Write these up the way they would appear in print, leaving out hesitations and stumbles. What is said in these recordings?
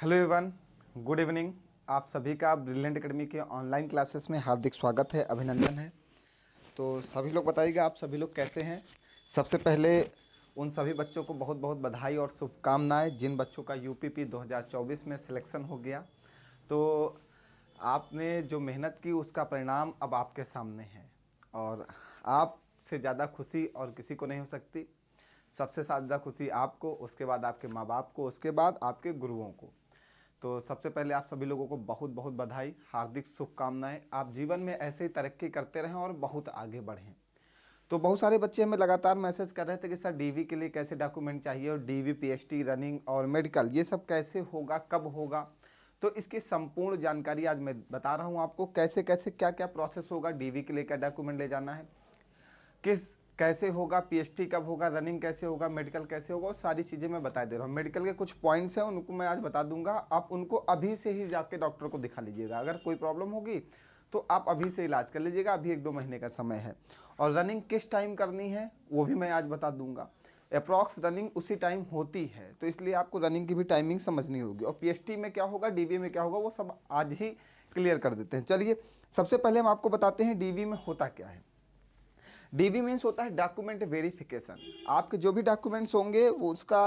Hello everyone, good evening. आप सभी का ब्रिलियंट एकेडमी के ऑनलाइन क्लासेस में हार्दिक स्वागत है, अभिनंदन है। तो सभी लोग बताइएगा आप सभी लोग कैसे हैं। सबसे पहले उन सभी बच्चों को बहुत बहुत बधाई और शुभकामनाएं जिन बच्चों का यूपीपी 2024 में सिलेक्शन हो गया। तो आपने जो मेहनत की उसका परिणाम अब आपके सामने है और आपसे ज़्यादा खुशी और किसी को नहीं हो सकती। सबसे ज़्यादा खुशी आपको, उसके बाद आपके माँ बाप को, उसके बाद आपके गुरुओं को। तो सबसे पहले आप सभी लोगों को बहुत बहुत बधाई, हार्दिक शुभकामनाएं। आप जीवन में ऐसे ही तरक्की करते रहें और बहुत आगे बढ़ें। तो बहुत सारे बच्चे हमें लगातार मैसेज कर रहे थे कि सर डीवी के लिए कैसे डॉक्यूमेंट चाहिए और डीवी पीएचडी रनिंग और मेडिकल ये सब कैसे होगा, कब होगा। तो इसकी संपूर्ण जानकारी आज मैं बता रहा हूँ आपको, कैसे कैसे क्या क्या प्रोसेस होगा, डीवी के लिए क्या डॉक्यूमेंट ले जाना है, किस कैसे होगा, पीएचडी कब होगा, रनिंग कैसे होगा, मेडिकल कैसे होगा, वो सारी चीज़ें मैं बता दे रहा हूँ। मेडिकल के कुछ पॉइंट्स हैं उनको मैं आज बता दूंगा, आप उनको अभी से ही जाके डॉक्टर को दिखा लीजिएगा। अगर कोई प्रॉब्लम होगी तो आप अभी से इलाज कर लीजिएगा, अभी 1-2 महीने का समय है। और रनिंग किस टाइम करनी है वो भी मैं आज बता दूंगा। अप्रॉक्स रनिंग उसी टाइम होती है, तो इसलिए आपको रनिंग की भी टाइमिंग समझनी होगी। और पीएचडी में क्या होगा, डीवी में क्या होगा, वो सब आज ही क्लियर कर देते हैं। चलिए सबसे पहले हम आपको बताते हैं डीवी में होता क्या है। डीवी मीन्स होता है डॉक्यूमेंट वेरिफिकेशन। आपके जो भी डॉक्यूमेंट्स होंगे वो उसका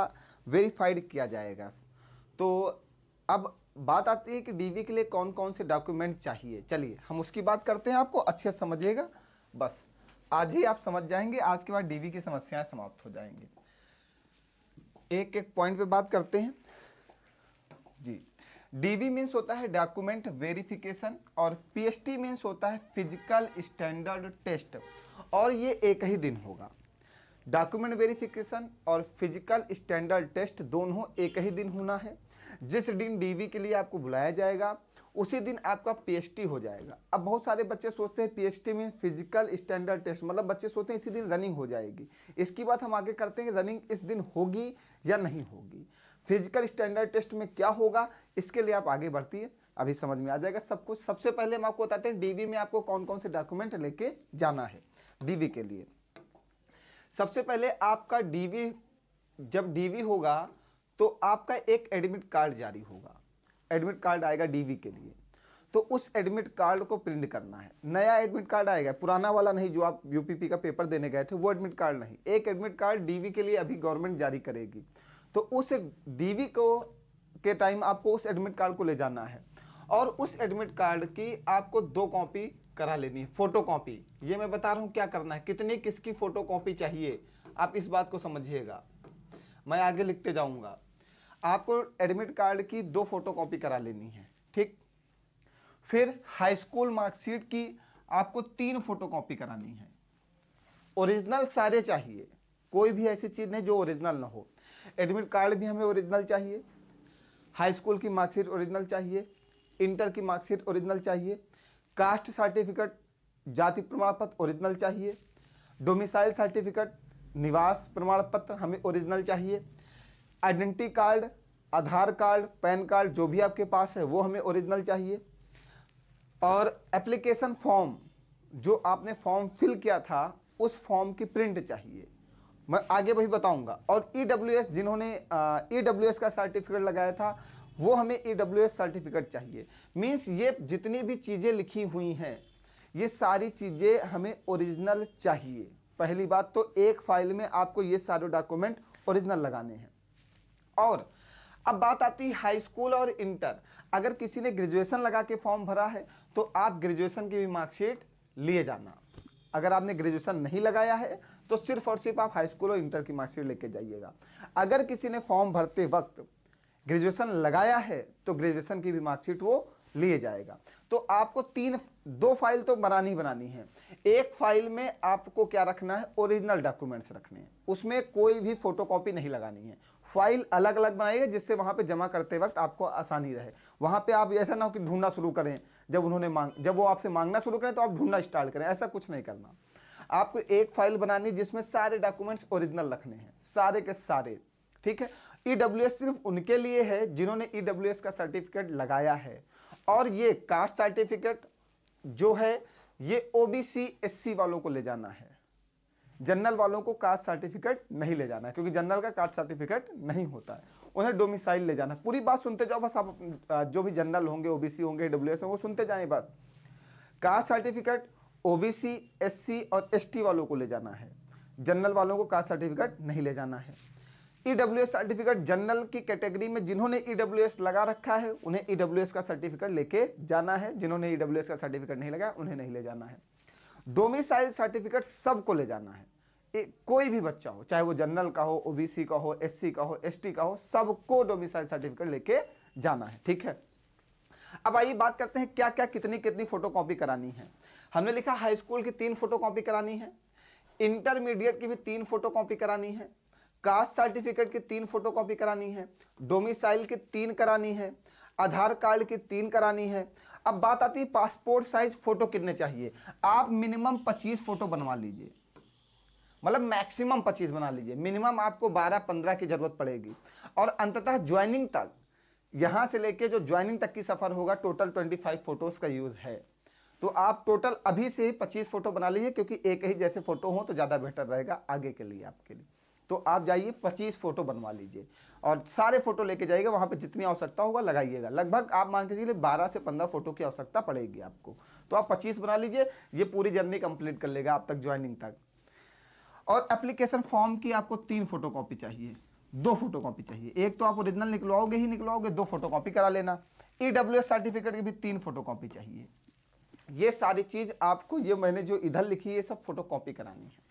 वेरीफाइड किया जाएगा। तो अब बात आती है कि डीवी के लिए कौन कौन से डॉक्यूमेंट चाहिए। चलिए हम उसकी बात करते हैं, आपको अच्छे से समझिएगा। बस आज ही आप समझ जाएंगे, आज के बाद डीवी की समस्याएं समाप्त हो जाएंगी। एक एक पॉइंट पे बात करते हैं जी। डीवी मीन्स होता है डॉक्यूमेंट वेरिफिकेशन और पीएचडी मीन्स होता है फिजिकल स्टैंडर्ड टेस्ट, और ये एक ही दिन होगा। डॉक्यूमेंट वेरिफिकेशन और फिजिकल स्टैंडर्ड टेस्ट दोनों एक ही दिन होना है। जिस दिन डीवी के लिए आपको बुलाया जाएगा उसी दिन आपका पीएचडी हो जाएगा। अब बहुत सारे बच्चे सोचते हैं पीएचडी में फिजिकल स्टैंडर्ड टेस्ट, मतलब बच्चे सोचते हैं इसी दिन रनिंग हो जाएगी। इसकी बात हम आगे करते हैं कि रनिंग इस दिन होगी या नहीं होगी, फिजिकल स्टैंडर्ड टेस्ट में क्या होगा, इसके लिए आप आगे बढ़ती अभी समझ में आ जाएगा सब कुछ। सबसे पहले हम आपको बताते हैं डीवी में आपको कौन कौन से डॉक्यूमेंट लेके जाना है डीवी के लिए। सबसे पहले आपका डीवी, जब डीवी होगा तो आपका एक एडमिट कार्ड जारी होगा। एडमिट कार्ड आएगा डीवी के लिए, तो उस एडमिट कार्ड को प्रिंट करना है। नया एडमिट कार्ड आएगा, पुराना वाला नहीं जो आप यूपीपी का पेपर देने गए थे वो एडमिट कार्ड नहीं। एक एडमिट कार्ड डीवी के लिए अभी गवर्नमेंट जारी करेगी, तो उस डीवी को के टाइम आपको उस एडमिट कार्ड को ले जाना है और उस एडमिट कार्ड की आपको 2 कॉपी करा लेनी है, फोटो कॉपी। ये मैं बता रहा हूं क्या करना है, कितनी किसकी फोटो कॉपी चाहिए, आप इस बात को समझिएगा, मैं आगे लिखते जाऊंगा। आपको एडमिट कार्ड की 2 फोटो कॉपी करा लेनी है, ठीक। फिर हाई स्कूल मार्कशीट की आपको 3 फोटो कॉपी करानी है। ओरिजिनल सारे चाहिए, कोई भी ऐसी चीज नहीं जो ओरिजिनल ना हो। एडमिट कार्ड भी हमें ओरिजिनल चाहिए, हाई स्कूल की मार्कशीट ओरिजिनल चाहिए, इंटर की मार्कशीट ओरिजिनल चाहिए, कास्ट सर्टिफिकेट, जाति प्रमाण पत्र ओरिजिनल चाहिए, डोमिसाइल सर्टिफिकेट, निवास प्रमाण पत्र हमें ओरिजिनल चाहिए, आइडेंटिटी कार्ड, आधार कार्ड, पैन कार्ड जो भी आपके पास है वो हमें ओरिजिनल चाहिए, और एप्लीकेशन फॉर्म जो आपने फॉर्म फिल किया था उस फॉर्म की प्रिंट चाहिए, मैं आगे वही बताऊंगा। और ईडब्ल्यूएस, जिन्होंने ईडब्ल्यूएस का सर्टिफिकेट लगाया था वो हमें ईडब्ल्यूएस सर्टिफिकेट चाहिए। मींस ये जितनी भी चीज़ें लिखी हुई हैं ये सारी चीज़ें हमें ओरिजिनल चाहिए। पहली बात तो एक फाइल में आपको ये सारे डॉक्यूमेंट ओरिजिनल लगाने हैं। और अब बात आती है हाई स्कूल और इंटर। अगर किसी ने ग्रेजुएशन लगा के फॉर्म भरा है तो आप ग्रेजुएशन की भी मार्कशीट लिए जाना। अगर आपने ग्रेजुएशन नहीं लगाया है तो सिर्फ और सिर्फ आप हाई स्कूल और इंटर की मार्कशीट लेके जाइएगा। अगर किसी ने फॉर्म भरते वक्त ग्रेजुएशन लगाया है तो ग्रेजुएशन की भी मार्कशीट वो लिए जाएगा। तो आपको 2 फाइल तो बनानी है। एक फाइल में आपको क्या रखना है, ओरिजिनल डॉक्यूमेंट्स रखने हैं, उसमें कोई भी फोटोकॉपी नहीं लगानी है। फाइल अलग अलग बनाइएगा जिससे वहां पे जमा करते वक्त आपको आसानी रहे। वहां पे आप ऐसा ना हो कि ढूंढना शुरू करें, जब वो आपसे मांगना शुरू करें तो आप ढूंढना स्टार्ट करें, ऐसा कुछ नहीं करना। आपको एक फाइल बनानी जिसमें सारे डॉक्यूमेंट्स ओरिजिनल रखने हैं, सारे के सारे, ठीक है। ईडब्ल्यूएस सिर्फ उनके लिए है जिन्होंने ईडब्ल्यूएस का सर्टिफिकेट लगाया है, और ये कास्ट सर्टिफिकेट जो है ये ओबीसी एससी वालों को ले जाना है। जनरल वालों को कास्ट सर्टिफिकेट नहीं ले जाना है, क्योंकि जनरल का कास्ट सर्टिफिकेट नहीं होता है, उन्हें डोमिसाइल ले जाना है। पूरी बात सुनते जाओ बस आप, जो भी जनरल होंगे, ओबीसी होंगे, ईडब्ल्यूएस होंगे, वो सुनते जाएं बस। कास्ट सर्टिफिकेट ओबीसी, एससी और एसटी वालों को ले जाना है, जनरल वालों को कास्ट सर्टिफिकेट नहीं ले जाना है। ईडब्ल्यूएस सर्टिफिकेट जनरल की कैटेगरी में जिन्होंने ईडब्ल्यूएस लगा रखा है उन्हें ईडब्ल्यूएस का सर्टिफिकेट लेके जाना है, जिन्होंने ईडब्ल्यूएस का सर्टिफिकेट नहीं लगाया उन्हें नहीं ले जाना है। डोमिसाइल सर्टिफिकेट सबको ले जाना है, कोई भी बच्चा हो, चाहे वो जनरल का हो, ओबीसी का हो, एससी का हो, एसटी का हो, सबको डोमिसाइल सर्टिफिकेट लेके जाना है। ठीक है, अब आइए बात करते हैं क्या क्या कितनी कितनी फोटोकॉपी करानी है। हमने लिखा हाई स्कूल की 3 फोटोकॉपी करानी है, इंटरमीडिएट की भी 3 फोटोकॉपी करानी है, कास्ट सर्टिफिकेट की 3 फोटोकॉपी करानी है, डोमिसाइल की 3 करानी है, आधार कार्ड की 3 करानी है। अब बात आती है पासपोर्ट साइज फोटो कितने चाहिए। आप मिनिमम 25 फोटो बनवा लीजिए, मतलब मैक्सिमम 25 बना लीजिए, मिनिमम आपको 12-15 की जरूरत पड़ेगी। और अंततः ज्वाइनिंग तक, यहां से लेके जो ज्वाइनिंग तक की सफर होगा, टोटल 25 फोटोज का यूज है। तो आप टोटल अभी से ही 25 फोटो बना लीजिए, क्योंकि एक ही जैसे फोटो हो तो ज्यादा बेहतर रहेगा आगे के लिए आपके लिए। तो आप जाइए 25 फोटो बनवा लीजिए और सारे फोटो लेके जाइएगा, वहां पे जितनी आवश्यकता होगा लगाइएगा। लगभग आप मान के चलिए 12 से 15 फोटो की आवश्यकता पड़ेगी आपको, तो आप 25 बना लीजिए, ये पूरी जर्नी कंप्लीट कर लेगा आप तक ज्वाइनिंग तक। और एप्लीकेशन फॉर्म की आपको 3 फोटोकॉपी चाहिए, 2 फोटोकॉपी चाहिए, एक तो आप ओरिजिनल निकलवाओगे ही निकलवाओगे, 2 फोटोकॉपी करा लेना। ईडब्ल्यूएस सर्टिफिकेट की भी 3 फोटोकॉपी चाहिए। ये सारी चीज आपको, ये मैंने जो इधर लिखी है सब फोटोकॉपी करानी है,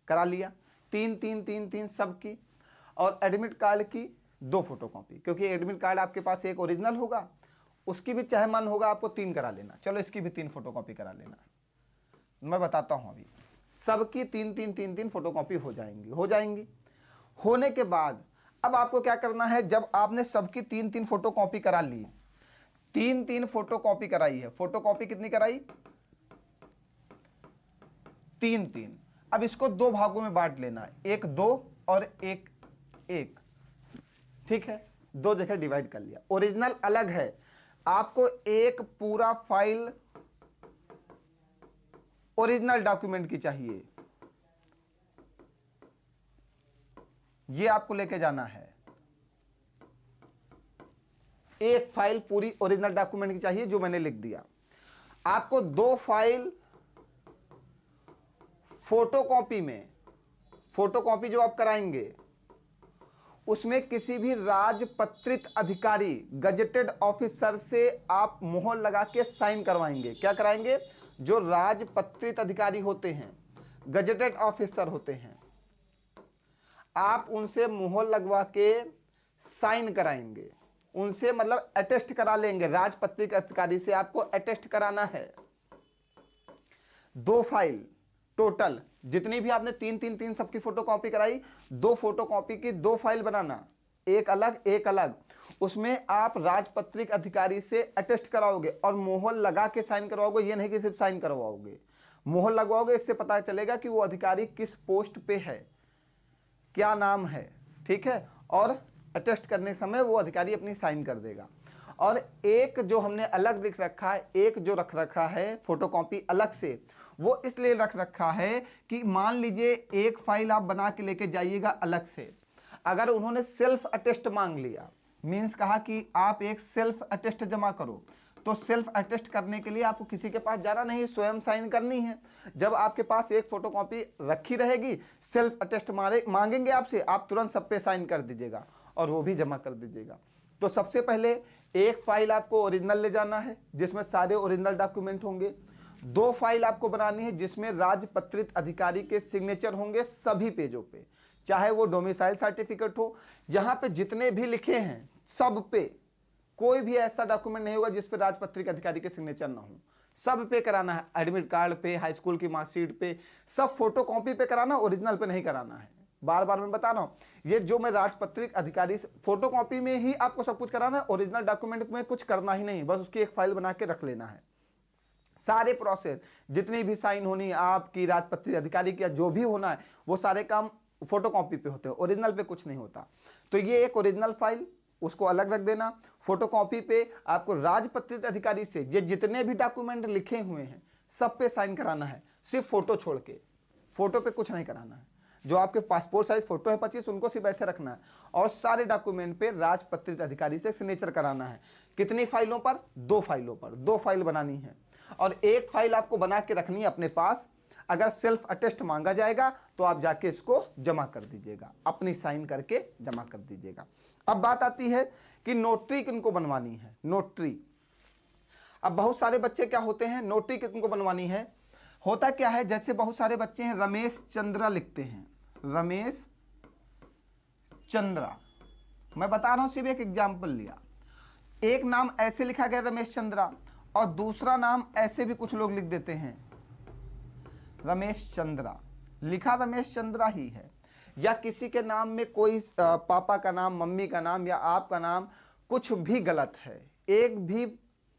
करा लिया 3 सबकी। और एडमिट कार्ड की 2 फोटोकॉपी, क्योंकि एडमिट कार्ड आपके पास एक ओरिजिनल होगा, उसकी भी चाहे मन होगा आपको 3 करा लेना। चलो इसकी भी 3 फोटोकॉपी करा लेना, मैं बताता हूं अभी। सबकी 3 फोटोकॉपी हो जाएंगी। होने के बाद अब आपको क्या करना है, जब आपने सबकी 3 फोटोकॉपी करा ली, 3 फोटोकॉपी कराई है, फोटोकॉपी कितनी कराई, 3। अब इसको 2 भागों में बांट लेना है, एक 2 और एक 1। ठीक है, 2 जगह डिवाइड कर लिया। ओरिजिनल अलग है, आपको एक पूरा फाइल ओरिजिनल डॉक्यूमेंट की चाहिए, ये आपको लेके जाना है। एक फाइल पूरी ओरिजिनल डॉक्यूमेंट की चाहिए, जो मैंने लिख दिया। आपको 2 फाइल फोटोकॉपी में, फोटोकॉपी जो आप कराएंगे उसमें किसी भी राजपत्रित अधिकारी, गजेटेड ऑफिसर से आप मोहर लगा के साइन करवाएंगे। क्या कराएंगे, जो राजपत्रित अधिकारी होते हैं, गजेटेड ऑफिसर होते हैं, आप उनसे मोहर लगवा के साइन कराएंगे, उनसे मतलब अटेस्ट करा लेंगे। राजपत्रित अधिकारी से आपको अटेस्ट कराना है। 2 फाइल टोटल, जितनी भी आपने 3 सबकी फोटोकॉपी कराई, 2 फोटोकॉपी की 2 फाइल बनाना, एक अलग। उसमें आप राजपत्रित अधिकारी से अटेस्ट कराओगे और मोहर लगा के साइन करवाओगे। ये नहीं कि सिर्फ साइन करवाओगे, मोहर लगवाओगे। इससे पता चलेगा कि वो अधिकारी किस पोस्ट पे है, क्या नाम है। ठीक है, और अटेस्ट करने समय वो अधिकारी अपनी साइन कर देगा। और एक जो हमने अलग लिख रखा है, एक जो रख रखा है फोटोकॉपी अलग से, वो इसलिए रख रखा है कि मान लीजिए एक फाइल आप बना के लेके जाइएगा अलग से, अगर उन्होंने सेल्फ अटेस्ट मांग लिया, मीन्स कहा कि आप एक सेल्फ अटेस्ट जमा करो, तो सेल्फ अटेस्ट करने के लिए आपको किसी के पास जाना नहीं, स्वयं साइन करनी है। जब आपके पास एक फोटोकॉपी रखी रहेगी, सेल्फ अटेस्ट मांगेंगे आपसे, आप तुरंत सब पे साइन कर दीजिएगा और वो भी जमा कर दीजिएगा। तो सबसे पहले एक फाइल आपको ओरिजिनल ले जाना है, जिसमें सारे ओरिजिनल डॉक्यूमेंट होंगे। 2 फाइल आपको बनानी है, जिसमें राजपत्रित अधिकारी के सिग्नेचर होंगे सभी पेजों पे, चाहे वो डोमिसाइल सर्टिफिकेट हो, यहां पे जितने भी लिखे हैं सब पे, कोई भी ऐसा डॉक्यूमेंट नहीं होगा जिस पे राजपत्रित अधिकारी के सिग्नेचर ना हो। सब पे कराना है, एडमिट कार्ड पे, हाई स्कूल की मार्कशीट पे, सब फोटोकॉपी पे कराना, ओरिजिनल पे नहीं कराना है। बार बार मैं बता रहा हूं, ये जो मैं राजपत्रित अधिकारी से, फोटोकॉपी में ही आपको सब कुछ कराना है, ओरिजिनल डॉक्यूमेंट में कुछ करना ही नहीं, बस उसकी एक फाइल बना के रख लेना है। सारे प्रोसेस जितनी भी साइन होनी है आपकी, राजपत्रित अधिकारी की, जो भी होना है, वो सारे काम फोटोकॉपी पे होते हैं, ओरिजिनल पे कुछ नहीं होता। तो ये एक ओरिजिनल फाइल, उसको अलग रख देना। फोटोकॉपी पे आपको राजपत्रित अधिकारी से ये जितने भी डॉक्यूमेंट लिखे हुए हैं सब पे साइन कराना है, सिर्फ फोटो छोड़ के। फोटो पे कुछ नहीं कराना है। जो आपके पासपोर्ट साइज फोटो है 25, उनको सिर्फ ऐसे रखना है और सारे डॉक्यूमेंट पे राजपत्रित अधिकारी से सिग्नेचर कराना है। कितनी फाइलों पर? 2 फाइलों पर। 2 फाइल बनानी है और एक फाइल आपको बना के रखनी है अपने पास। अगर सेल्फ अटेस्ट मांगा जाएगा तो आप जाके इसको जमा कर दीजिएगा, अपनी साइन करके जमा कर दीजिएगा। अब बात आती है कि नोटरी किनको बनवानी है। नोटरी, अब बहुत सारे बच्चे क्या होते हैं, नोटरी किनको बनवानी है। होता क्या है, जैसे बहुत सारे बच्चे हैं रमेश चंद्रा लिखते हैं, रमेश चंद्रा, मैं बता रहा हूं सिर्फ एक एग्जाम्पल लिया। एक नाम ऐसे लिखा गया रमेश चंद्रा और दूसरा नाम ऐसे भी कुछ लोग लिख देते हैं रमेश चंद्रा, लिखा रमेश चंद्रा ही है। या किसी के नाम में कोई पापा का नाम, मम्मी का नाम या आपका नाम कुछ भी गलत है, एक भी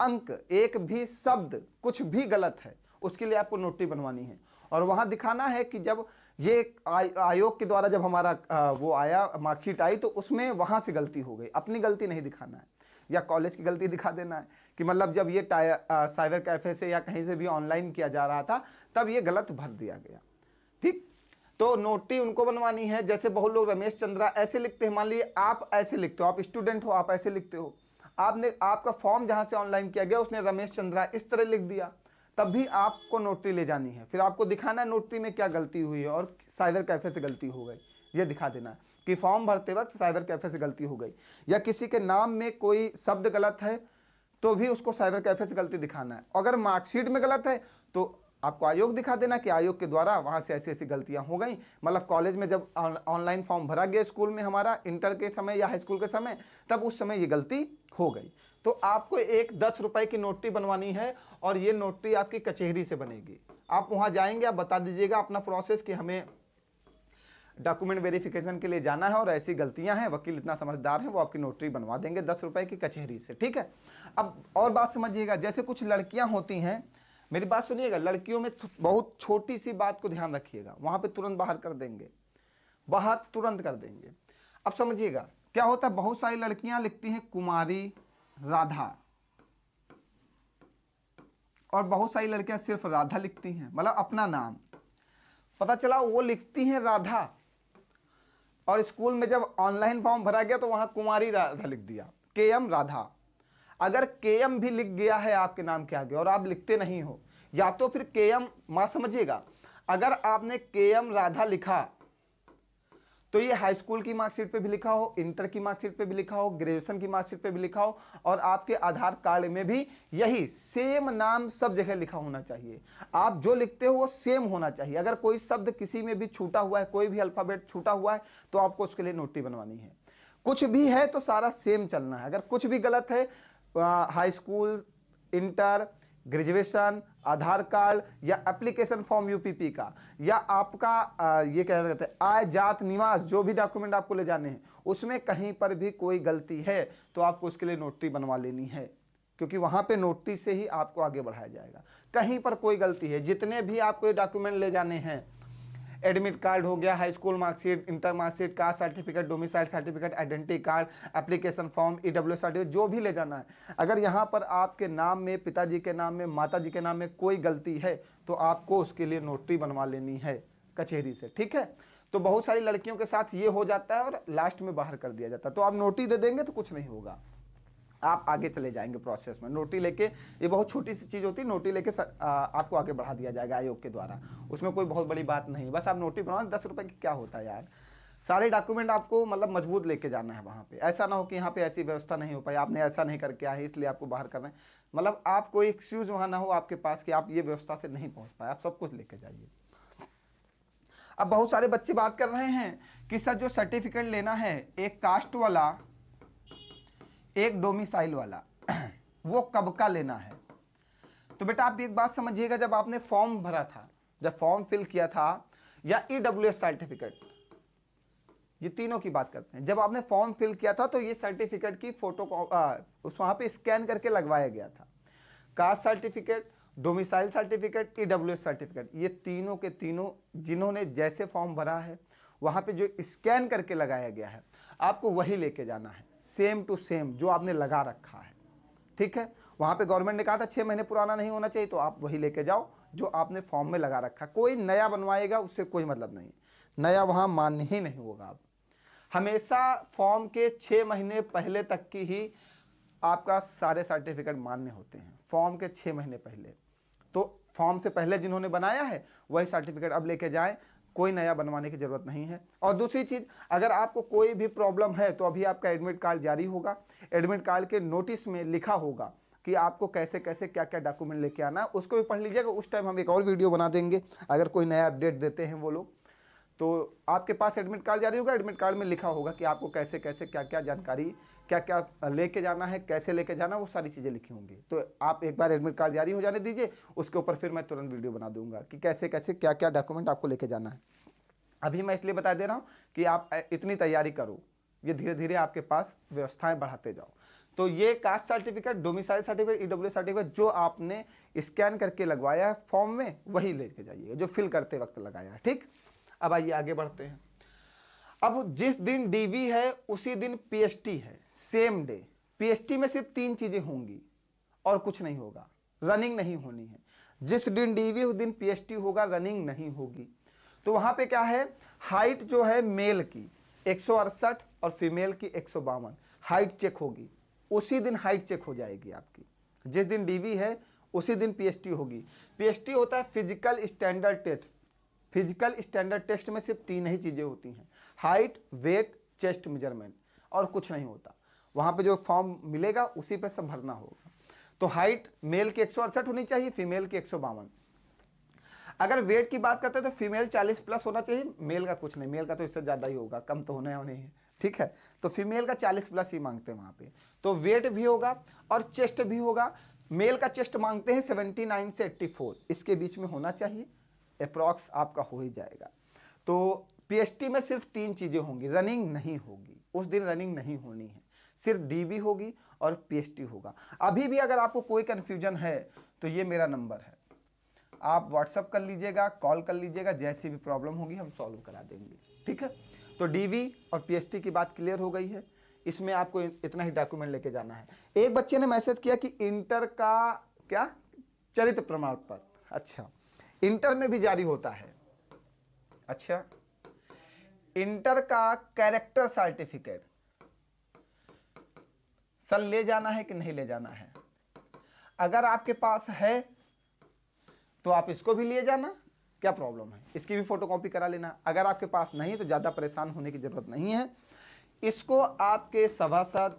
अंक, एक भी शब्द कुछ भी गलत है, उसके लिए आपको नोटरी बनवानी है और वहां दिखाना है कि जब ये आयोग के द्वारा जब हमारा वो आया मार्कशीट आई तो उसमें वहां से गलती हो गई, अपनी गलती नहीं दिखाना है या कॉलेज की गलती दिखा देना है कि मतलब जब ये साइबर कैफे से या कहीं से भी ऑनलाइन किया जा रहा था तब ये गलत भर दिया गया। ठीक, तो नोटरी उनको बनवानी है। जैसे बहुत लोग रमेश चंद्रा ऐसे लिखते हैं, मान लीजिए आप ऐसे लिखते हो, आप स्टूडेंट हो, आप ऐसे लिखते हो, आपने आपका फॉर्म जहां से ऑनलाइन किया गया उसने रमेश चंद्रा इस तरह लिख दिया, तब भी आपको नोटरी ले जानी है। फिर आपको दिखाना है नोटरी में क्या गलती हुई है और साइबर कैफे से गलती हो गई, ये दिखा देना है कि फॉर्म भरते वक्त साइबर कैफे से गलती हो गई। या किसी के नाम में कोई शब्द गलत है तो भी उसको साइबर कैफे से गलती दिखाना है। अगर मार्कशीट में गलत है तो आपको आयोग दिखा देना कि आयोग के द्वारा वहां से ऐसी ऐसी गलतियां हो गई। मतलब कॉलेज में जब ऑनलाइन फॉर्म भरा गया स्कूल में हमारा इंटर के समय या हाई स्कूल के समय, तब उस समय ये गलती हो गई। तो आपको एक 10 रुपए की नोटरी बनवानी है और ये नोटरी आपकी कचहरी से बनेगी। आप वहां जाएंगे, आप बता दीजिएगा अपना प्रोसेस कि हमें डॉक्यूमेंट वेरिफिकेशन के लिए जाना है और ऐसी गलतियां हैं, वकील इतना समझदार है वो आपकी नोटरी बनवा देंगे 10 रुपए की कचहरी से। ठीक है, अब और बात समझिएगा, जैसे कुछ लड़कियां होती हैं, मेरी बात सुनिएगा, लड़कियों में बहुत छोटी सी बात को ध्यान रखिएगा, वहां पे तुरंत बाहर कर देंगे, बाहर तुरंत कर देंगे। अब समझिएगा क्या होता है, बहुत सारी लड़कियां लिखती हैं कुमारी राधा और बहुत सारी लड़कियां सिर्फ राधा लिखती हैं, मतलब अपना नाम। पता चला वो लिखती हैं राधा और स्कूल में जब ऑनलाइन फॉर्म भरा गया तो वहां कुमारी राधा लिख दिया, KM राधा। अगर KM भी लिख गया है आपके नाम के आगे और आप लिखते नहीं हो, या तो फिर KM, मां समझिएगा, अगर आपने KM राधा लिखा तो ये हाई स्कूल की मार्कशीट पे भी लिखा हो, इंटर की मार्कशीट पे भी लिखा हो, ग्रेजुएशन की मार्कशीट पे भी लिखा हो और आपके आधार कार्ड में भी यही सेम नाम सब जगह लिखा होना चाहिए। आप जो लिखते हो वो सेम होना चाहिए। अगर कोई शब्द किसी में भी छूटा हुआ है, कोई भी अल्फाबेट छूटा हुआ है, तो आपको उसके लिए नोटरी बनवानी है। कुछ भी है तो सारा सेम चलना है। अगर कुछ भी गलत है, हाई स्कूल, इंटर, ग्रेजुएशन, आधार कार्ड या एप्लीकेशन फॉर्म UPP का, या आपका ये क्या कहते हैं आय, जात, निवास, जो भी डॉक्यूमेंट आपको ले जाने हैं, उसमें कहीं पर भी कोई गलती है तो आपको उसके लिए नोटरी बनवा लेनी है, क्योंकि वहां पे नोटरी से ही आपको आगे बढ़ाया जाएगा। कहीं पर कोई गलती है, जितने भी आपको डॉक्यूमेंट ले जाने हैं, एडमिट कार्ड हो गया, high school marksheet, inter marksheet, cast certificate, domicile certificate, identity card, application form, EWS certificate, जो भी ले जाना है, अगर यहाँ पर आपके नाम में, पिताजी के नाम में, माताजी के नाम में कोई गलती है तो आपको उसके लिए नोटरी बनवा लेनी है कचहरी से। ठीक है, तो बहुत सारी लड़कियों के साथ ये हो जाता है और लास्ट में बाहर कर दिया जाता है। तो आप नोटरी दे देंगे तो कुछ नहीं होगा, आप आगे चले जाएंगे प्रोसेस में। नोटरी लेके, ये बहुत छोटी सी चीज़ होती है, नोटरी लेके आपको आगे बढ़ा दिया जाएगा आयोग के द्वारा, उसमें कोई बहुत बड़ी बात नहीं। बस आप नोटरी बनवाएं, 10 रुपए की क्या होता है यार। सारे डॉक्यूमेंट आपको मतलब मजबूत लेके जाना है वहाँ पे। ऐसा ना हो कि यहाँ पे ऐसी व्यवस्था नहीं हो पाई, आपने ऐसा नहीं करके आए इसलिए आपको बाहर करना है, मतलब आप कोई एक्सक्यूज वहाँ ना हो आपके पास कि आप ये व्यवस्था से नहीं पहुँच पाए, आप सब कुछ लेके जाइए। अब बहुत सारे बच्चे बात कर रहे हैं कि सर जो सर्टिफिकेट लेना है, एक कास्ट वाला, एक डोमिसाइल वाला, वो कब का लेना है। तो बेटा आप एक बात समझिएगा, जब आपने फॉर्म भरा था, जब फॉर्म फिल किया था, या EWS सर्टिफिकेट, ये तीनों की बात करते हैं, जब आपने फॉर्म फिल किया था तो ये सर्टिफिकेट की फोटो उस वहां पे स्कैन करके लगवाया गया था। Cast certificate, domicile certificate, EWS certificate, ये तीनों के तीनों जिन्होंने जैसे फॉर्म भरा है वहां पे जो स्कैन करके लगाया गया है, आपको वही लेके जाना है, सेम टू सेम जो आपने लगा रखा है। ठीक है, वहां पे गवर्नमेंट ने कहा था 6 महीने पुराना नहीं होना चाहिए, तो आप वही लेके जाओ जो आपने फॉर्म में लगा रखा। कोई नया बनवाएगा उससे कोई मतलब नहीं, नया वहाँ मान्य ही नहीं होगा। आप हमेशा फॉर्म के 6 महीने पहले तक की ही आपका सारे सर्टिफिकेट मान्य होते हैं, फॉर्म के 6 महीने पहले। तो फॉर्म से पहले जिन्होंने बनाया है वही सर्टिफिकेट अब लेके जाएं, कोई नया बनवाने की जरूरत नहीं है। और दूसरी चीज़, अगर आपको कोई भी प्रॉब्लम है तो अभी आपका एडमिट कार्ड जारी होगा, एडमिट कार्ड के नोटिस में लिखा होगा कि आपको कैसे कैसे क्या क्या डॉक्यूमेंट लेके आना है, उसको भी पढ़ लीजिएगा। उस टाइम हम एक और वीडियो बना देंगे अगर कोई नया अपडेट देते हैं वो लोग। तो आपके पास एडमिट कार्ड जारी होगा, एडमिट कार्ड में लिखा होगा कि आपको कैसे कैसे क्या क्या जानकारी क्या क्या लेके जाना है, कैसे लेके जाना है, वो सारी चीज़ें लिखी होंगी। तो आप एक बार एडमिट कार्ड जारी हो जाने दीजिए, उसके ऊपर फिर मैं तुरंत वीडियो बना दूंगा कि कैसे कैसे क्या क्या डॉक्यूमेंट आपको लेके जाना है। अभी मैं इसलिए बता दे रहा हूँ कि आप इतनी तैयारी करो, ये धीरे धीरे आपके पास व्यवस्थाएं बढ़ाते जाओ। तो ये caste certificate, domicile certificate, EW certificate जो आपने स्कैन करके लगवाया है फॉर्म में वही लेके जाइए, जो फिल करते वक्त लगाया है। ठीक, अब आइए आगे बढ़ते हैं। अब जिस दिन डीवी है उसी दिन पीएसटी है, सेम डे। पीएसटी में सिर्फ 3 चीजें होंगी और कुछ नहीं होगा, रनिंग नहीं होनी है। जिस दिन डीवी उस दिन पीएसटी होगा, रनिंग नहीं होगी। तो वहां पे क्या है, हाइट जो है मेल की 168 और फीमेल की 152 हाइट चेक होगी, उसी दिन हाइट चेक हो जाएगी आपकी। जिस दिन डीवी है उसी दिन पीएसटी होगी। पीएसटी होता है physical standard test. Physical standard test में सिर्फ 3 ही चीजें होती हैं, हाइट, वेट, चेस्ट मेजरमेंट, और कुछ नहीं होता। वहां पे जो फॉर्म मिलेगा उसी पे सब भरना होगा। तो हाइट मेल की 168 होनी चाहिए, फीमेल की 152। अगर वेट की बात करते हैं तो फीमेल 40 प्लस होना चाहिए, मेल का कुछ नहीं, मेल का तो इससे ज़्यादा ही होगा, कम तो होने नहीं है। ठीक है, तो फीमेल का 40 प्लस ही मांगते हैं वहाँ पे। तो वेट भी होगा और चेस्ट भी होगा। मेल का चेस्ट मांगते हैं 79 से 84, इसके बीच में होना चाहिए, अप्रॉक्स आपका हो ही जाएगा। तो पीएसटी में सिर्फ 3 चीज़ें होंगी, रनिंग नहीं होगी, उस दिन रनिंग नहीं होनी है, सिर्फ डीबी होगी और पीएसटी होगा। अभी भी अगर आपको कोई कन्फ्यूजन है तो ये मेरा नंबर है, आप व्हाट्सअप कर लीजिएगा, कॉल कर लीजिएगा, जैसी भी प्रॉब्लम होगी हम सॉल्व करा देंगे। ठीक है, तो डीवी और पीएसटी की बात क्लियर हो गई है। इसमें आपको इतना ही डॉक्यूमेंट लेके जाना है। एक बच्चे ने मैसेज किया कि इंटर का क्या चरित्र प्रमाण पत्र, अच्छा इंटर में भी जारी होता है। अच्छा, इंटर का कैरेक्टर सर्टिफिकेट सर ले जाना है कि नहीं ले जाना है? अगर आपके पास है तो आप इसको भी लिए जाना, क्या प्रॉब्लम है, इसकी भी फोटोकॉपी करा लेना। अगर आपके पास नहीं तो ज़्यादा परेशान होने की ज़रूरत नहीं है। इसको आपके सभासद,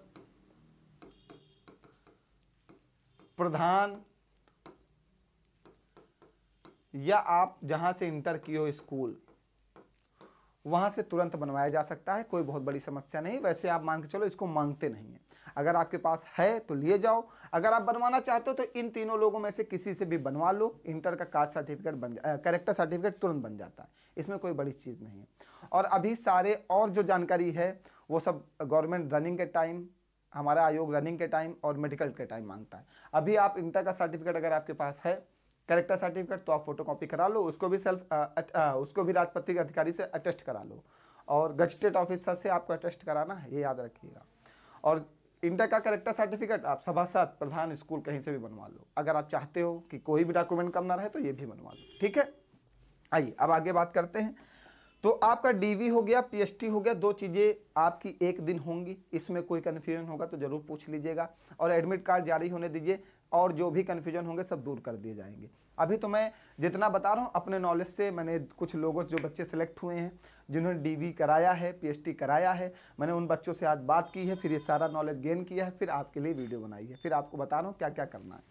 प्रधान, या आप जहां से इंटर किए हो स्कूल, वहां से तुरंत बनवाया जा सकता है, कोई बहुत बड़ी समस्या नहीं। वैसे आप मान के चलो इसको मांगते नहीं है। अगर आपके पास है तो लिए जाओ, अगर आप बनवाना चाहते हो तो इन तीनों लोगों में से किसी से भी बनवा लो, इंटर का कास्ट सर्टिफिकेट कैरेक्टर सर्टिफिकेट तुरंत बन जाता है, इसमें कोई बड़ी चीज़ नहीं है। और अभी सारे और जो जानकारी है वो सब गवर्नमेंट रनिंग के टाइम, हमारा आयोग रनिंग के टाइम और मेडिकल के टाइम मांगता है। अभी आप इंटर का सर्टिफिकेट अगर आपके पास है, कैरेक्टर सर्टिफिकेट, तो आप फोटोकॉपी करा लो, उसको भी उसको भी राजपत्रित अधिकारी से अटेस्ट करा लो, और गजटेड ऑफिसर से आपको अटेस्ट कराना है, ये याद रखिएगा। और इंटर का कैरेक्टर सर्टिफिकेट आप सभासद, प्रधान, स्कूल कहीं से भी बनवा लो। अगर आप चाहते हो कि कोई भी डॉक्यूमेंट कम ना रहे तो ये भी बनवा लो। ठीक है, आइए अब आगे बात करते हैं। तो आपका डीवी हो गया, पीएसटी हो गया, 2 चीज़ें आपकी एक दिन होंगी, इसमें कोई कन्फ्यूजन होगा तो ज़रूर पूछ लीजिएगा, और एडमिट कार्ड जारी होने दीजिए, और जो भी कन्फ्यूजन होंगे सब दूर कर दिए जाएंगे। अभी तो मैं जितना बता रहा हूँ अपने नॉलेज से, मैंने कुछ लोगों जो बच्चे सेलेक्ट हुए हैं जिन्होंने डीवी कराया है, पीएसटी कराया है, मैंने उन बच्चों से आज बात की है, फिर ये सारा नॉलेज गेन किया है, फिर आपके लिए वीडियो बनाई है, फिर आपको बता रहा हूँ क्या क्या करना है।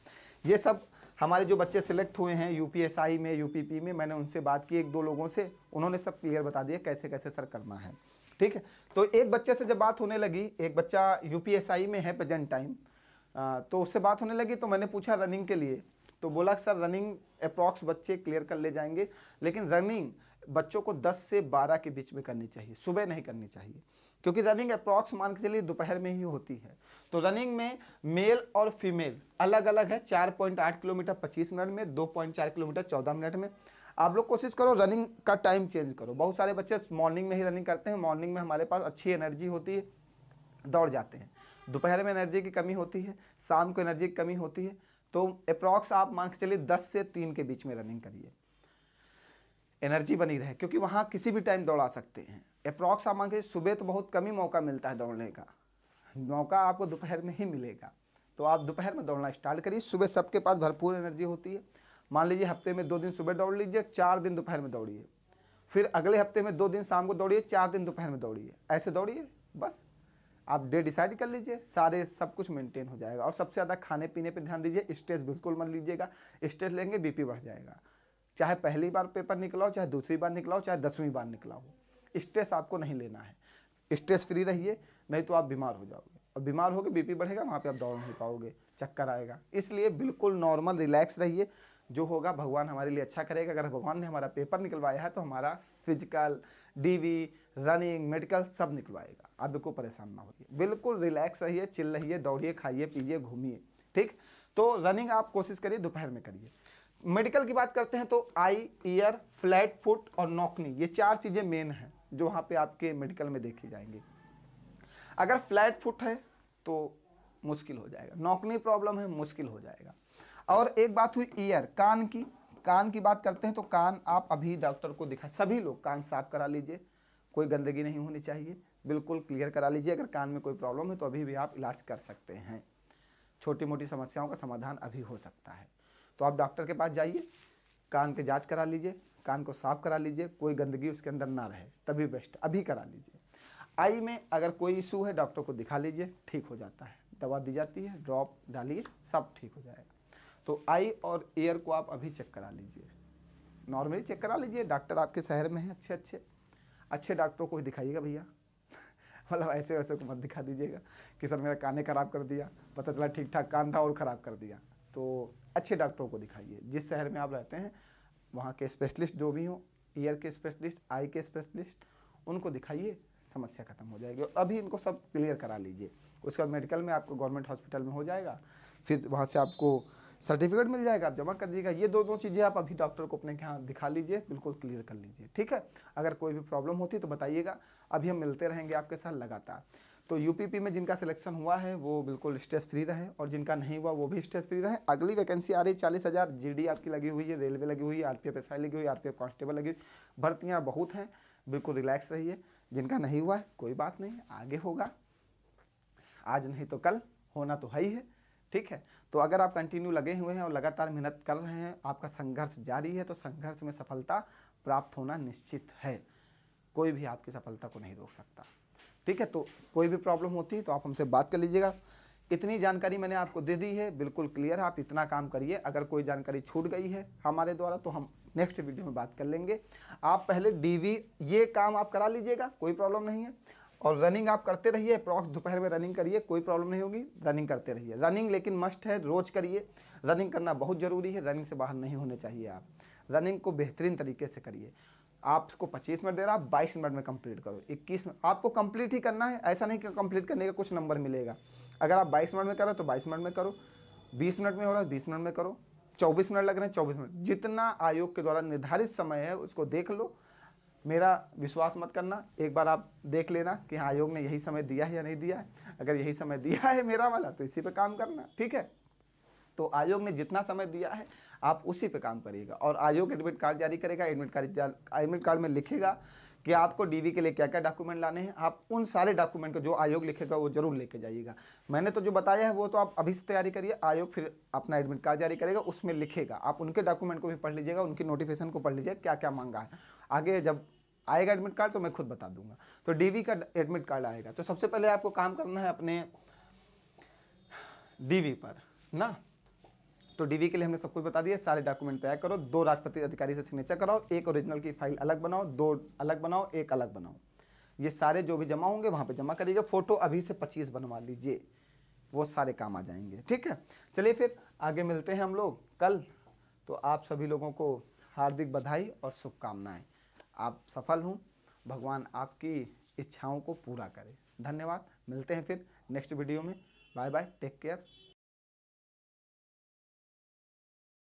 ये सब हमारे जो बच्चे सिलेक्ट हुए हैं यूपीएसआई में, यूपीपी में, मैंने उनसे बात की 1-2 लोगों से, उन्होंने सब क्लियर बता दिया कैसे कैसे सर करना है। ठीक है, तो एक बच्चे से जब बात होने लगी, एक बच्चा यूपीएसआई में है प्रेजेंट टाइम, तो उससे बात होने लगी तो मैंने पूछा रनिंग के लिए, तो बोला सर रनिंग अप्रॉक्स बच्चे क्लियर कर ले जाएंगे, लेकिन रनिंग बच्चों को 10 से 12 के बीच में करनी चाहिए, सुबह नहीं करनी चाहिए, क्योंकि रनिंग अप्रॉक्स मान के चलिए दोपहर में ही होती है। तो रनिंग में मेल और फीमेल अलग अलग है, 4.8 किलोमीटर 25 मिनट में, 2.4 किलोमीटर 14 मिनट में। आप लोग कोशिश करो रनिंग का टाइम चेंज करो। बहुत सारे बच्चे मॉर्निंग में ही रनिंग करते हैं, मॉर्निंग में हमारे पास अच्छी एनर्जी होती है, दौड़ जाते हैं। दोपहर में एनर्जी की कमी होती है, शाम को एनर्जी की कमी होती है, तो अप्रॉक्स आप मान के चलिए 10 से 3 के बीच में रनिंग करिए, एनर्जी बनी रहे, क्योंकि वहाँ किसी भी टाइम दौड़ा सकते हैं। अप्रॉक्स आप मान के सुबह तो बहुत कम ही मौका मिलता है दौड़ने का, मौका आपको दोपहर में ही मिलेगा। तो आप दोपहर में दौड़ना स्टार्ट करिए, सुबह सबके पास भरपूर एनर्जी होती है। मान लीजिए हफ्ते में 2 दिन सुबह दौड़ लीजिए, 4 दिन दोपहर में दौड़िए, फिर अगले हफ्ते में 2 दिन शाम को दौड़िए, 4 दिन दोपहर में दौड़िए, ऐसे दौड़िए। बस आप डे डिसाइड कर लीजिए, सारे सब कुछ मेंटेन हो जाएगा। और सबसे ज़्यादा खाने पीने पे ध्यान दीजिए, स्ट्रेस बिल्कुल मत लीजिएगा, स्ट्रेस लेंगे बीपी बढ़ जाएगा। चाहे पहली बार पेपर निकलाओ, चाहे दूसरी बार निकलाओ, चाहे 10वीं बार निकला हो, स्ट्रेस आपको नहीं लेना है। स्ट्रेस फ्री रहिए, नहीं तो आप बीमार हो जाओगे, और बीमार होगे बीपी बढ़ेगा, वहाँ पे आप दौड़ नहीं पाओगे, चक्कर आएगा। इसलिए बिल्कुल नॉर्मल रिलैक्स रहिए, जो होगा भगवान हमारे लिए अच्छा करेगा। अगर भगवान ने हमारा पेपर निकलवाया है तो हमारा फिजिकल, डीवी, रनिंग, मेडिकल सब निकलवाएगा। आप बिल्कुल परेशान ना होइए, बिल्कुल रिलैक्स रहिए, चिल रहिए, दौड़िए, खाइए पीजिए, घूमिए, ठीक। तो रनिंग आप कोशिश करिए दोपहर में करिए। मेडिकल की बात करते हैं तो आई, ईयर, फ्लैट फुट और नॉकनी, ये 4 चीज़ें मेन हैं जो वहाँ पे आपके मेडिकल में देखी जाएंगी। अगर फ्लैट फुट है तो मुश्किल हो जाएगा, नॉकनी प्रॉब्लम है मुश्किल हो जाएगा। और एक बात हुई ईयर, कान की बात करते हैं तो कान आप अभी डॉक्टर को दिखा, सभी लोग कान साफ करा लीजिए, कोई गंदगी नहीं होनी चाहिए, बिल्कुल क्लियर करा लीजिए। अगर कान में कोई प्रॉब्लम है तो अभी भी आप इलाज कर सकते हैं, छोटी मोटी समस्याओं का समाधान अभी हो सकता है। तो आप डॉक्टर के पास जाइए, कान की जांच करा लीजिए, कान को साफ करा लीजिए, कोई गंदगी उसके अंदर ना रहे, तभी बेस्ट, अभी करा लीजिए। आई में अगर कोई इशू है डॉक्टर को दिखा लीजिए, ठीक हो जाता है, दवा दी जाती है, ड्रॉप डालिए, सब ठीक हो जाएगा। तो आई और ईयर को आप अभी चेक करा लीजिए, नॉर्मली चेक करा लीजिए। डॉक्टर आपके शहर में हैं अच्छे डॉक्टरों को ही दिखाइएगा भैया मतलब ऐसे वैसे को मत दिखा दीजिएगा कि सर मेरा कान खराब कर दिया, पता चला ठीक ठाक कान था और ख़राब कर दिया। तो अच्छे डॉक्टरों को दिखाइए, जिस शहर में आप रहते हैं वहाँ के स्पेशलिस्ट जो भी हों, ईयर के स्पेशलिस्ट, आई के स्पेशलिस्ट, उनको दिखाइए, समस्या खत्म हो जाएगी। और अभी इनको सब क्लियर करा लीजिए, उसके बाद मेडिकल में आपको गवर्नमेंट हॉस्पिटल में हो जाएगा, फिर वहाँ से आपको सर्टिफिकेट मिल जाएगा, आप जमा कर दीजिएगा। ये दो चीज़ें आप अभी डॉक्टर को अपने यहाँ दिखा लीजिए, बिल्कुल क्लियर कर लीजिए, ठीक है। अगर कोई भी प्रॉब्लम होती है तो बताइएगा, अभी हम मिलते रहेंगे आपके साथ लगातार। तो यूपीपी में जिनका सिलेक्शन हुआ है वो बिल्कुल स्ट्रेस फ्री रहे, और जिनका नहीं हुआ वो भी स्ट्रेस फ्री रहे। अगली वैकेंसी आ रही 40,000, जीडी आपकी लगी हुई है, रेलवे लगी हुई है, आरपीएफ एसआई लगी हुई है, आरपीएफ कांस्टेबल लगी हुई, भर्तियाँ बहुत हैं, बिल्कुल रिलैक्स रहिए। जिनका नहीं हुआ है कोई बात नहीं, आगे होगा, आज नहीं तो कल होना तो है ही है, ठीक है। तो अगर आप कंटिन्यू लगे हुए हैं और लगातार मेहनत कर रहे हैं, आपका संघर्ष जारी है, तो संघर्ष में सफलता प्राप्त होना निश्चित है, कोई भी आपकी सफलता को नहीं रोक सकता, ठीक है। तो कोई भी प्रॉब्लम होती है तो आप हमसे बात कर लीजिएगा। इतनी जानकारी मैंने आपको दे दी है, बिल्कुल क्लियर है, आप इतना काम करिए। अगर कोई जानकारी छूट गई है हमारे द्वारा तो हम नेक्स्ट वीडियो में बात कर लेंगे। आप पहले डीवी ये काम आप करा लीजिएगा, कोई प्रॉब्लम नहीं है। और रनिंग आप करते रहिए, अप्रॉक्स दोपहर में रनिंग करिए, कोई प्रॉब्लम नहीं होगी, रनिंग करते रहिए। रनिंग लेकिन मस्ट है, रोज करिए, रनिंग करना बहुत ज़रूरी है, रनिंग से बाहर नहीं होने चाहिए। आप रनिंग को बेहतरीन तरीके से करिए। आपको 25 मिनट दे रहा, आप 22 मिनट में कंप्लीट करो, 21 में आपको कंप्लीट ही करना है। ऐसा नहीं कि कंप्लीट करने का कुछ नंबर मिलेगा। अगर आप 22 मिनट में करो तो 22 मिनट में करो, 20 मिनट में हो रहा है 20 मिनट में करो, 24 मिनट लग रहे हैं 24 मिनट, जितना आयोग के द्वारा निर्धारित समय है उसको देख लो। मेरा विश्वास मत करना, एक बार आप देख लेना कि हाँ आयोग ने यही समय दिया है या नहीं दिया है। अगर यही समय दिया है मेरा वाला तो इसी पे काम करना, ठीक है। तो आयोग ने जितना समय दिया है आप उसी पे काम करिएगा। और आयोग एडमिट कार्ड जारी करेगा, एडमिट कार्ड में लिखेगा कि आपको डीवी के लिए क्या क्या डॉक्यूमेंट लाने हैं। आप उन सारे डॉक्यूमेंट को जो आयोग लिखेगा वो जरूर लेके जाइएगा। मैंने तो जो बताया है वो तो आप अभी से तैयारी करिए, आयोग फिर अपना एडमिट कार्ड जारी करेगा, उसमें लिखेगा, आप उनके डॉक्यूमेंट को भी पढ़ लीजिएगा, उनकी नोटिफिकेशन को पढ़ लीजिएगा क्या क्या मांगा है। आगे जब आएगा एडमिट कार्ड तो मैं खुद बता दूंगा। तो डीवी का एडमिट कार्ड आएगा तो सबसे पहले आपको काम करना है अपने डीवी पर ना। तो डीवी के लिए हमने सब कुछ बता दिया, सारे डॉक्यूमेंट तैयार करो, 2 राजपत्रित अधिकारी से सिग्नेचर कराओ, एक ओरिजिनल की फाइल अलग बनाओ, 2 अलग बनाओ, एक अलग बनाओ। ये सारे जो भी जमा होंगे वहाँ पे जमा करिएगा। फोटो अभी से 25 बनवा लीजिए, वो सारे काम आ जाएंगे, ठीक है। चलिए फिर आगे मिलते हैं हम लोग कल। तो आप सभी लोगों को हार्दिक बधाई और शुभकामनाएं। आप सफल हों, भगवान आपकी इच्छाओं को पूरा करे। धन्यवाद, मिलते हैं फिर नेक्स्ट वीडियो में। Bye bye, take care.